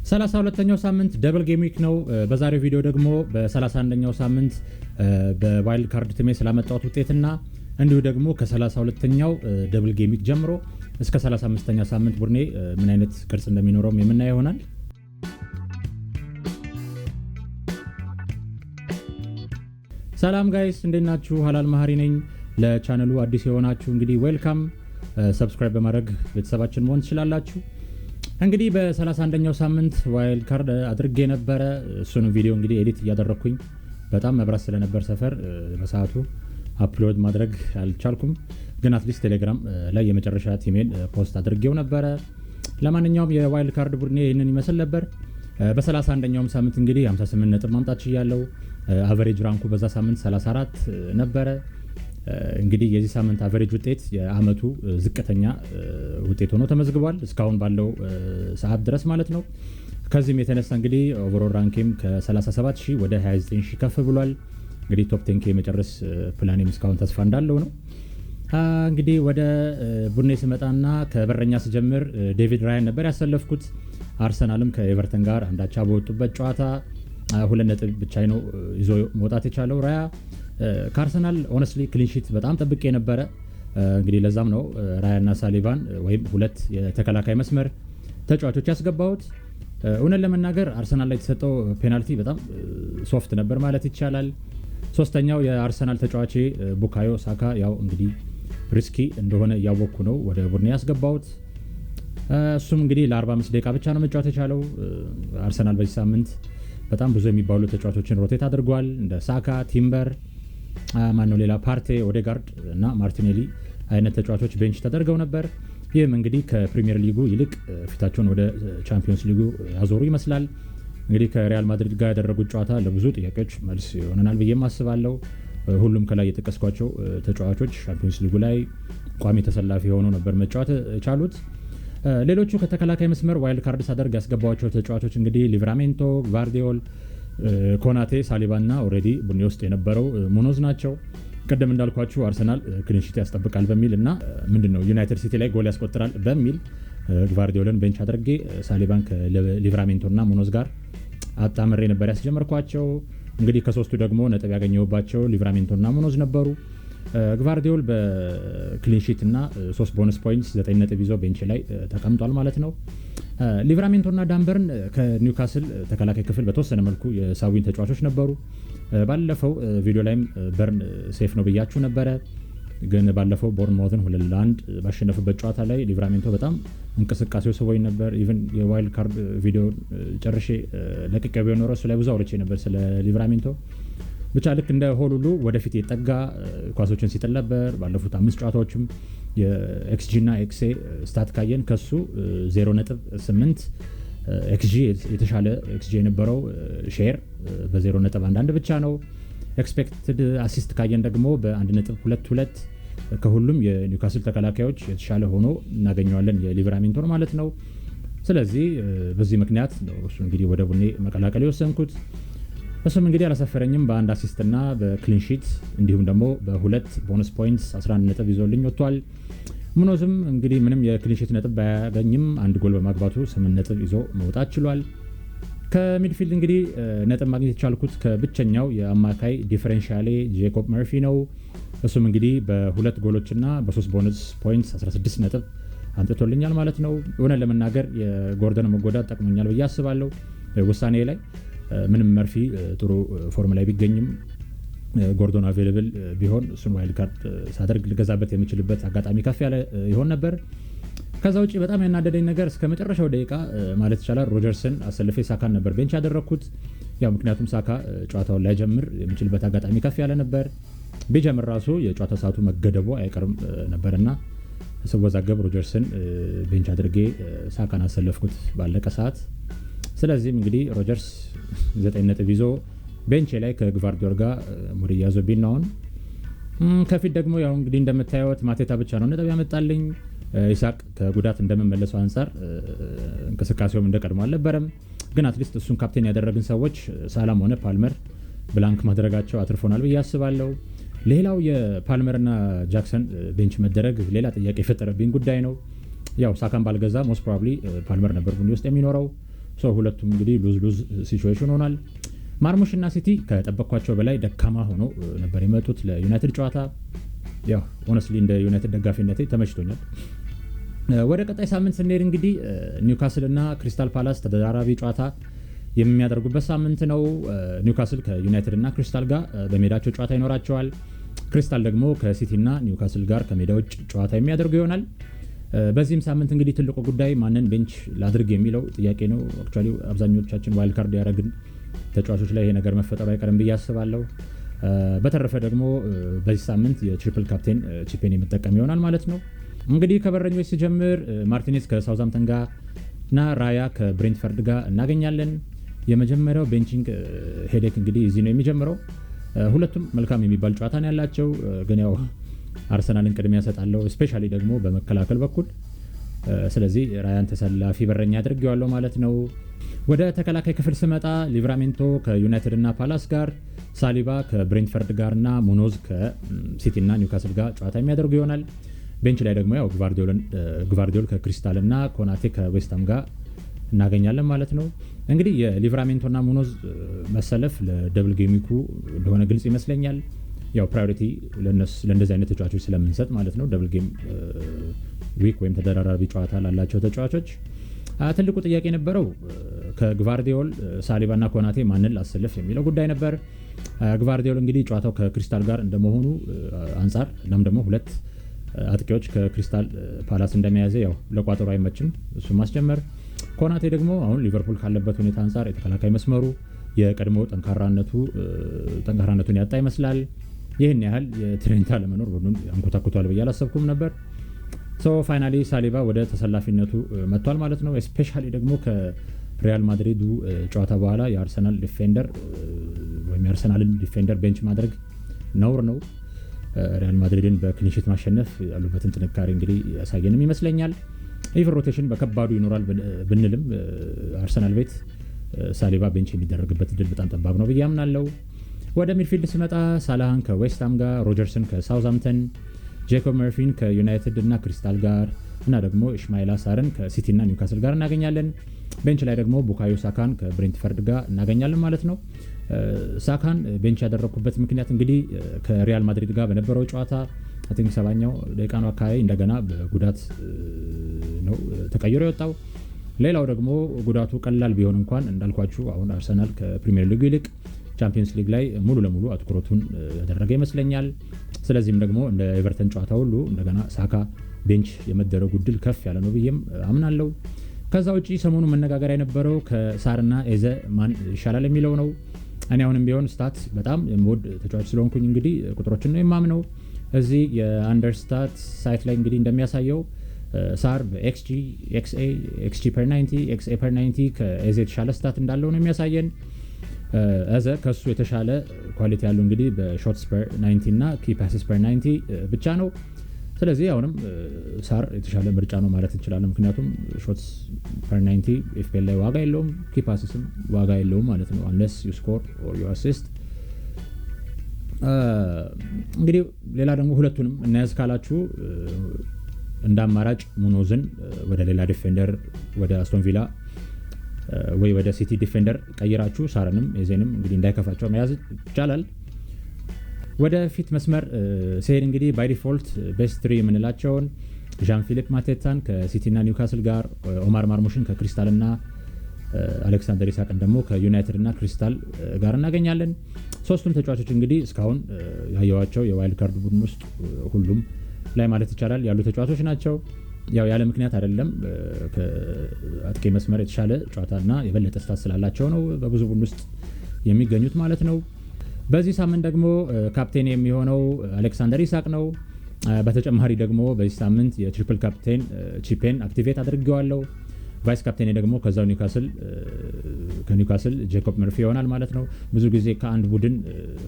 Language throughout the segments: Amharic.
32ኛው ሳምንት ደብል ጌም ዊክ ነው። በዛሬው ቪዲዮ ደግሞ በ31ኛው ሳምንት በዋይልድ ካርድ ቲሜ ስላመጣሁት ውጤትና እንዲሁ ደግሞ ከ32ኛው ደብል ጌም ዊክ ጀምሮ እስከ 35ኛ ሳምንት ቡድኔ ምን አይነት ቅርጽ እንደሚኖረው የምናየው ይሆናል። ሰላም ጋይስ እንዴት ናችሁ? ሀላል መሀሪ ነኝ። ለቻናሉ አዲስ የሆናችሁ እንግዲህ ዌልካም፣ ሰብስክራይብ በማድረግ ቤተሰባችን መሆን ትችላላችሁ። እንግዲህ በ31ኛው ሳምንት ዋይልድ ካርድ አድርጌ ነበረ። እሱንም ቪዲዮ እንግዲህ ኤዲት እያደረኩኝ በጣም መብራት ስለነበር ሰፈር በሰዓቱ አፕሎድ ማድረግ አልቻልኩም። ግን አትሊስት ቴሌግራም ላይ የመጨረሻ ቲሜን ፖስት አድርጌው ነበረ። ለማንኛውም የዋይልድ ካርድ ቡድኔ ይህንን ይመስል ነበር። በ31ኛውም ሳምንት እንግዲህ 58 ነጥብ ማምጣት ችያለሁ። አቨሬጅ ራንኩ በዛ ሳምንት 34 ነበረ። እንግዲህ የዚህ ሳምንት አቨሬጅ ውጤት የአመቱ ዝቅተኛ ውጤት ሆኖ ተመዝግቧል እስካሁን ባለው ሰዓት ድረስ ማለት ነው። ከዚህም የተነሳ እንግዲህ ኦቨርኦል ራንኪም ከ37000 ወደ 29000 ከፍ ብሏል። እንግዲህ ቶፕ 10 የመጨረስ ፕላኔም እስካሁን ተስፋ እንዳለው ነው። እንግዲህ ወደ ቡድኔ ስመጣና ከበረኛ ስጀምር ዴቪድ ራያን ነበር ያሰለፍኩት። አርሰናልም ከኤቨርተን ጋር አንዳቻ በወጡበት ጨዋታ 2 ነጥብ ብቻ ነው ይዞ መውጣት የቻለው ራያ። ከአርሰናል ሆነስትሊ ክሊንሺት በጣም ጠብቄ ነበረ። እንግዲህ ለዛም ነው ራያና ሳሊቫን ወይም ሁለት የተከላካይ መስመር ተጫዋቾች ያስገባሁት። እውነት ለመናገር አርሰናል ላይ የተሰጠው ፔናልቲ በጣም ሶፍት ነበር ማለት ይቻላል። ሶስተኛው የአርሰናል ተጫዋች ቡካዮ ሳካ ያው እንግዲህ ሪስኪ እንደሆነ እያወቅኩ ነው ወደ ቡድኔ ያስገባሁት። እሱም እንግዲህ ለ45 ደቂቃ ብቻ ነው መጫወት የቻለው። አርሰናል በዚህ ሳምንት በጣም ብዙ የሚባሉ ተጫዋቾችን ሮቴት አድርጓል። እንደ ሳካ፣ ቲምበር፣ ማነው ሌላ ፓርቴ፣ ኦዴጋርድ እና ማርቲኔሊ አይነት ተጫዋቾች ቤንች ተደርገው ነበር። ይህም እንግዲህ ከፕሪሚየር ሊጉ ይልቅ ፊታቸውን ወደ ቻምፒዮንስ ሊጉ ያዞሩ ይመስላል። እንግዲህ ከሪያል ማድሪድ ጋር ያደረጉት ጨዋታ ለብዙ ጥያቄዎች መልስ ይሆነናል ብዬም አስባለሁ። ሁሉም ከላይ የጠቀስኳቸው ተጫዋቾች ቻምፒዮንስ ሊጉ ላይ ቋሚ ተሰላፊ ሆነው ነበር መጫወት የቻሉት። ሌሎቹ ከተከላካይ መስመር ዋይልድ ካርድ ሳደርግ ያስገባቸው ተጫዋቾች እንግዲህ ሊቨራሜንቶ፣ ቫርዲዮል፣ ኮናቴ፣ ሳሊባ እና ኦልሬዲ ቡድኔ ውስጥ የነበረው ሙኖዝ ናቸው። ቅድም እንዳልኳችሁ አርሰናል ክሊንሺት ያስጠብቃል በሚል እና ምንድነው ዩናይትድ ሲቲ ላይ ጎል ያስቆጥራል በሚል ቫርዲዮልን ቤንች አድርጌ ሳሊባን ከሊቨራሜንቶ እና ሙኖዝ ጋር አጣምሬ ነበር ያስጀመርኳቸው። እንግዲህ ከሶስቱ ደግሞ ነጥብ ያገኘሁባቸው ሊቨራሜንቶ እና ሙኖዝ ነበሩ። ግቫርዲዮል በክሊንሺት እና 3 ቦነስ ፖይንትስ 9 ነጥብ ይዞ ቤንች ላይ ተቀምጧል ማለት ነው። ሊቨራሜንቶ እና ዳንበርን ከኒውካስል ተከላካይ ክፍል በተወሰነ መልኩ የሳዊን ተጫዋቾች ነበሩ። ባለፈው ቪዲዮ ላይም በርን ሴፍ ነው ብያችሁ ነበረ። ግን ባለፈው ቦርንማውትን 2-1 ባሸነፉበት ጨዋታ ላይ ሊቨራሜንቶ በጣም እንቅስቃሴው ስቦኝ ነበር። ኢቭን የዋይልድ ካርድ ቪዲዮ ጨርሼ ለቅቄው ቢሆን ኖሮ እሱ ላይ ብዙ አውርቼ ነበር ስለ ሊቨራሜንቶ። ብቻ ልክ እንደ ሆሉሉ ወደፊት የጠጋ ኳሶችን ሲጥል ነበር። ባለፉት 5 ጨዋታዎችም የኤክስጂ እና ኤክስኤ ስታት ካየን ከሱ 0.8 ኤክስጂ የተሻለ ኤክስጂ የነበረው ሼር በ0.11 ብቻ ነው። ኤክስፔክትድ አሲስት ካየን ደግሞ በ1.22 ከሁሉም የኒውካስል ተከላካዮች የተሻለ ሆኖ እናገኘዋለን የሊቨራሜንቶን ማለት ነው። ስለዚህ በዚህ ምክንያት ነው እሱ እንግዲህ ወደ ቡድኔ መቀላቀል የወሰንኩት። እሱም እንግዲህ አላሳፈረኝም። በአንድ አሲስት እና በክሊንሺት እንዲሁም ደግሞ በ2 ቦነስ ፖይንትስ 11 ነጥብ ይዞልኝ ወጥቷል። ሙኖዝም እንግዲህ ምንም የክሊንሺት ነጥብ ባያገኝም አንድ ጎል በማግባቱ 8 ነጥብ ይዞ መውጣት ችሏል። ከሚድፊልድ እንግዲህ ነጥብ ማግኘት የቻልኩት ከብቸኛው የአማካይ ዲፈረንሻሌ ጄኮብ መርፊ ነው። እሱም እንግዲህ በ2 ጎሎችና በ3 ቦነስ ፖይንትስ 16 ነጥብ አምጥቶልኛል ማለት ነው። እውነት ለመናገር የጎርደን መጎዳት ጠቅሞኛል ብዬ አስባለሁ። ውሳኔ ላይ ምንም መርፊ ጥሩ ፎርም ላይ ቢገኝም ጎርዶን አቬይላብል ቢሆን እሱን ዋይልድ ካርድ ሳደርግ ልገዛበት የሚችልበት አጋጣሚ ከፍ ያለ ይሆን ነበር። ከዛ ውጪ በጣም ያናደደኝ ነገር እስከ መጨረሻው ደቂቃ ማለት ይቻላል ሮጀርስን አሰልፌ ሳካን ነበር ቤንች ያደረኩት። ያው ምክንያቱም ሳካ ጨዋታውን ላይ ጀምር የሚችልበት አጋጣሚ ከፍ ያለ ነበር። ቢጀምር ራሱ የጨዋታ ሰዓቱ መገደቡ አይቀርም ነበርና ስወዛገብ ሮጀርስን ቤንች አድርጌ ሳካን አሰለፍኩት ባለቀ ሰዓት። ስለዚህም እንግዲህ ሮጀርስ 9 ነጥብ ይዞ ቤንቼ ላይ ከግቫርዲዮል ጋር ሙድ እያዞብኝ ነው። ከፊት ደግሞ ያው እንግዲህ እንደምታዩት ማቴታ ብቻ ነው ነጥብ ያመጣልኝ። ኢሳቅ ከጉዳት እንደመመለሰው አንፃር እንቅስቃሴውም እንደቀድሞ አልነበረም። ግን አትሊስት እሱን ካፕቴን ያደረግን ሰዎች ሳላም ሆነ ፓልመር ብላንክ ማድረጋቸው አትርፎናል ብዬ አስባለሁ። ሌላው የፓልመርና ጃክሰን ቤንች መደረግ ሌላ ጥያቄ የፈጠረብኝ ጉዳይ ነው። ያው ሳካን ባልገዛ ሞስት ፕሮባብሊ ፓልመር ነበር ቡድኔ ውስጥ የሚኖረው። ሁለቱም እንግዲህ ሉዝ ሲቹዌሽን ሆኗል። ማርሙሽና ሲቲ ከጠበቅኳቸው በላይ ደካማ ሆነው ነበር የመጡት ለዩናይትድ ጨዋታ። ያው ሆነስሊ እንደ ዩናይትድ ደጋፊነቴ ተመችቶኛል። ወደ ቀጣይ ሳምንት ስንሄድ እንግዲህ ኒውካስል እና ክሪስታል ፓላስ ተደራራቢ ጨዋታ የሚያደርጉበት ሳምንት ነው። ኒውካስል ከዩናይትድ እና ክሪስታል ጋር በሜዳቸው ጨዋታ ይኖራቸዋል። ክሪስታል ደግሞ ከሲቲ እና ኒውካስል ጋር ከሜዳ ውጭ ጨዋታ የሚያደርጉ ይሆናል። በዚህም ሳምንት እንግዲህ ትልቁ ጉዳይ ማንን ቤንች ላድርግ የሚለው ጥያቄ ነው። አክቹዋሊ አብዛኞቻችን ዋይልድ ካርድ ያደረግን ተጫዋቾች ላይ ይሄ ነገር መፈጠሩ አይቀርም ብዬ አስባለሁ። በተረፈ ደግሞ በዚህ ሳምንት የትሪፕል ካፕቴን ቺፔን የምጠቀም ይሆናል ማለት ነው። እንግዲህ ከበረኞች ሲጀምር ማርቲኔዝ ከሳውዛምተን ጋር እና ራያ ከብሬንትፈርድ ጋር እናገኛለን። የመጀመሪያው ቤንቺንግ ሄዴክ እንግዲህ እዚህ ነው የሚጀምረው። ሁለቱም መልካም የሚባል ጨዋታ ነው ያላቸው፣ ግን ያው አርሰናልን ቅድሚያ ሰጣለሁ፣ ስፔሻሊ ደግሞ በመከላከል በኩል። ስለዚህ ራያን ተሰላፊ በረኛ አድርጌዋለሁ ማለት ነው። ወደ ተከላካይ ክፍል ስመጣ ሊቨራሜንቶ ከዩናይትድ እና ፓላስ ጋር፣ ሳሊባ ከብሬንትፈርድ ጋር እና ሙኖዝ ከሲቲ እና ኒውካስል ጋር ጨዋታ የሚያደርጉ ይሆናል። ቤንች ላይ ደግሞ ያው ግቫርዲዮል ከክሪስታል እና ኮናቴ ከዌስትሃም ጋር እናገኛለን ማለት ነው። እንግዲህ የሊቨራሜንቶ እና ሙኖዝ መሰለፍ ለደብል ጌሚኩ እንደሆነ ግልጽ ይመስለኛል። ያው ፕራዮሪቲ ለእንደዚህ አይነት ተጫዋቾች ስለምንሰጥ ማለት ነው። ደብል ጌም ዊክ ወይም ተደራራቢ ጨዋታ ላላቸው ተጫዋቾች ትልቁ ጥያቄ የነበረው ከግቫርዲዮል ሳሊባ እና ኮናቴ ማንን ላሰልፍ የሚለው ጉዳይ ነበር። ግቫርዲዮል እንግዲህ ጨዋታው ከክሪስታል ጋር እንደመሆኑ አንጻር እናም ደግሞ ሁለት አጥቂዎች ከክሪስታል ፓላስ እንደመያዘ ያው ለቋጠሮ አይመችም እሱ ማስጀመር። ኮናቴ ደግሞ አሁን ሊቨርፑል ካለበት ሁኔታ አንጻር የተከላካይ መስመሩ የቀድሞ ጠንካራነቱን ያጣ ይመስላል። ይህን ያህል የትሬንት አለመኖር ቡድኑን አንኮታኩቷል ብዬ አላሰብኩም ነበር። ፋይናሊ ሳሊባ ወደ ተሰላፊነቱ መጥቷል ማለት ነው። ስፔሻሊ ደግሞ ከሪያል ማድሪዱ ጨዋታ በኋላ የአርሰናልን ዲፌንደር ቤንች ማድረግ ነውር ነው። ሪያል ማድሪድን በክሊንሺት ማሸነፍ ያሉበትን ጥንካሬ እንግዲህ ያሳየንም ይመስለኛል። ኢቭን ሮቴሽን በከባዱ ይኖራል ብንልም አርሰናል ቤት ሳሊባ ቤንች የሚደረግበት እድል በጣም ጠባብ ነው ብዬ አምናለሁ። ወደ ሚድፊልድ ስመጣ ሳላህን ከዌስትሃም ጋር፣ ሮጀርስን ከሳውዛምተን፣ ጄኮብ መርፊን ከዩናይትድ እና ክሪስታል ጋር እና ደግሞ ኢስማኤል አሳርን ከሲቲ እና ኒውካስል ጋር እናገኛለን። ቤንች ላይ ደግሞ ቡካዮ ሳካን ከብሬንትፈርድ ጋር እናገኛለን ማለት ነው። ሳካን ቤንች ያደረግኩበት ምክንያት እንግዲህ ከሪያል ማድሪድ ጋር በነበረው ጨዋታ ቲንክ 70ኛው ደቂቃ ነው አካባቢ እንደገና በጉዳት ነው ተቀይሮ የወጣው። ሌላው ደግሞ ጉዳቱ ቀላል ቢሆን እንኳን እንዳልኳችሁ አሁን አርሰናል ከፕሪሚየር ሊጉ ይልቅ ቻምፒየንስ ሊግ ላይ ሙሉ ለሙሉ አትኩሮቱን ያደረገ ይመስለኛል። ስለዚህም ደግሞ እንደ ኤቨርተን ጨዋታ ሁሉ እንደገና ሳካ ቤንች የመደረጉ ዕድል ከፍ ያለ ነው ብዬም አምናለሁ። ከዛ ውጪ ሰሞኑ መነጋገሪያ የነበረው ከሳርና ኤዘ ማን ይሻላል የሚለው ነው። እኔ አሁንም ቢሆን ስታት በጣም የምወድ ተጫዋች ስለሆንኩኝ እንግዲህ ቁጥሮችን ነው የማምነው። እዚህ የአንደርስታት ሳይት ላይ እንግዲህ እንደሚያሳየው ሳር በኤክስጂ ኤክስኤ ኤክስጂ ፐር 90 ኤክስኤ ፐር 90 ከኤዘ የተሻለ ስታት እንዳለው ነው የሚያሳየን። ኤዘ ከሱ የተሻለ ኳሊቲ ያለው እንግዲህ በሾትስ ፐር 90 እና ኪ ፓስስ ፐር 90 ብቻ ነው። ስለዚህ አሁንም ሳር የተሻለ ምርጫ ነው ማለት እንችላለን። ምክንያቱም ሾትስ ፐር 90 ኤፍፒኤል ላይ ዋጋ የለውም፣ ኪ ፓስስም ዋጋ የለውም ማለት ነው unless you score or you assist። እንግዲህ ሌላ ደግሞ ሁለቱንም እናያዝ ካላችሁ እንደ አማራጭ ሙኖዝን ወደ ሌላ ዲፌንደር ወደ አስቶን ቪላ ወይ ወደ ሲቲ ዲፌንደር ቀይራችሁ ሳርንም ኤዜንም እንግዲህ እንዳይከፋቸው መያዝ ይቻላል። ወደ ፊት መስመር ሲሄድ እንግዲህ ባይ ዲፎልት ቤስት ትሪ የምንላቸውን ዣን ፊሊፕ ማቴታን ከሲቲ እና ኒውካስል ጋር፣ ኦማር ማርሙሽን ከክሪስታል እና አሌክሳንደር ኢሳቅን ደግሞ ከዩናይትድ እና ክሪስታል ጋር እናገኛለን። ሶስቱም ተጫዋቾች እንግዲህ እስካሁን ያየዋቸው የዋይልድ ካርድ ቡድን ውስጥ ሁሉም ላይ ማለት ይቻላል ያሉ ተጫዋቾች ናቸው። ያው ያለ ምክንያት አይደለም። ከአጥቂ መስመር የተሻለ ጨዋታና የበለጠ ስታት ስላላቸው ነው በብዙ ቡድን ውስጥ የሚገኙት ማለት ነው። በዚህ ሳምንት ደግሞ ካፕቴን የሚሆነው አሌክሳንደር ኢሳቅ ነው። በተጨማሪ ደግሞ በዚህ ሳምንት የትሪፕል ካፕቴን ቺፔን አክቲቬት አድርጌዋለሁ። ቫይስ ካፕቴን ደግሞ ከዛው ከኒውካስል ጄኮብ መርፊ ይሆናል ማለት ነው። ብዙ ጊዜ ከአንድ ቡድን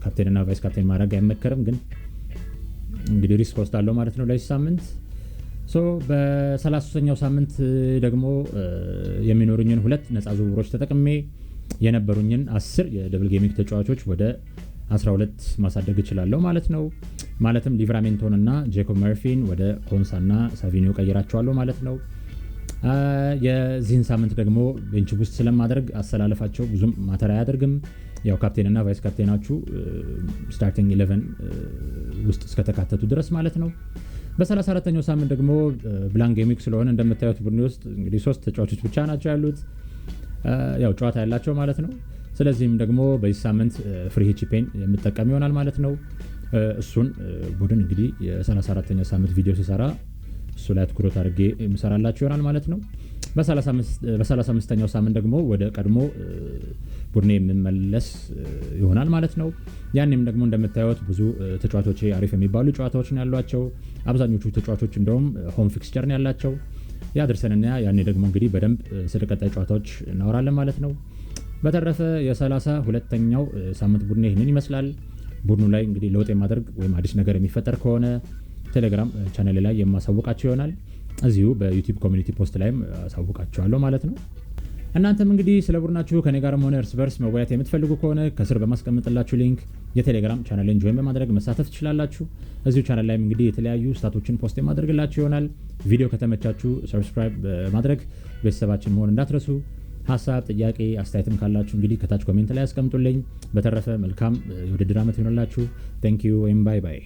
ካፕቴንና ቫይስ ካፕቴን ማድረግ አይመከርም፣ ግን እንግዲህ ሪስክ ወስዳለሁ ማለት ነው ለዚህ ሳምንት። በ33ኛው ሳምንት ደግሞ የሚኖሩኝን ሁለት ነፃ ዝውውሮች ተጠቅሜ የነበሩኝን 10 የደብል ጌሚንግ ተጫዋቾች ወደ 12 ማሳደግ እችላለሁ ማለት ነው። ማለትም ሊቨራሜንቶን እና ጄኮብ መርፊን ወደ ኮንሳ እና ሳቪኒዮ ቀይራቸዋለሁ ማለት ነው። የዚህን ሳምንት ደግሞ ቤንች ውስጥ ስለማደርግ አሰላለፋቸው ብዙም ማተር አያደርግም። ያው ካፕቴን እና ቫይስ ካፕቴናችሁ ስታርቲንግ 11 ውስጥ እስከተካተቱ ድረስ ማለት ነው። በ34ኛው ሳምንት ደግሞ ብላንክ ጌሚንግ ስለሆነ እንደምታዩት ቡድን ውስጥ እንግዲህ 3 ተጫዋቾች ብቻ ናቸው ያሉት ያው ጨዋታ ያላቸው ማለት ነው። ስለዚህም ደግሞ በዚህ ሳምንት ፍሪ ቺፔን የምጠቀም ይሆናል ማለት ነው። እሱን ቡድን እንግዲህ የ34ኛው ሳምንት ቪዲዮ ሲሰራ እሱ ላይ አትኩሮት አድርጌ የምሰራላችሁ ይሆናል ማለት ነው። በ35ኛው ሳምንት ደግሞ ወደ ቀድሞ ቡድኔ የምመለስ ይሆናል ማለት ነው። ያኔም ደግሞ እንደምታዩት ብዙ ተጫዋቾች አሪፍ የሚባሉ ጨዋታዎች ነው ያሏቸው። አብዛኞቹ ተጫዋቾች እንደውም ሆም ፊክስቸር ነው ያላቸው። ያድርሰንና ያኔ ደግሞ እንግዲህ በደንብ ስለ ቀጣይ ጨዋታዎች እናወራለን ማለት ነው። በተረፈ የ32ኛው ሳምንት ቡድኔ ይህንን ይመስላል። ቡድኑ ላይ እንግዲህ ለውጥ የማደርግ ወይም አዲስ ነገር የሚፈጠር ከሆነ ቴሌግራም ቻናል ላይ የማሳውቃቸው ይሆናል። እዚሁ በዩቲዩብ ኮሚኒቲ ፖስት ላይም አሳውቃቸዋለሁ ማለት ነው። እናንተም እንግዲህ ስለ ቡድናችሁ ከኔ ጋርም ሆነ እርስ በርስ መወያየት የምትፈልጉ ከሆነ ከስር በማስቀምጥላችሁ ሊንክ የቴሌግራም ቻናልን ጆይን በማድረግ መሳተፍ ትችላላችሁ። እዚሁ ቻናል ላይም እንግዲህ የተለያዩ ስታቶችን ፖስት የማደርግላችሁ ይሆናል። ቪዲዮ ከተመቻችሁ ሰብስክራይብ በማድረግ ቤተሰባችን መሆን እንዳትረሱ። ሀሳብ፣ ጥያቄ፣ አስተያየትም ካላችሁ እንግዲህ ከታች ኮሜንት ላይ አስቀምጡልኝ። በተረፈ መልካም የውድድር ዓመት ይሆንላችሁ። ቴንክ ዩ ወይም ባይ ባይ።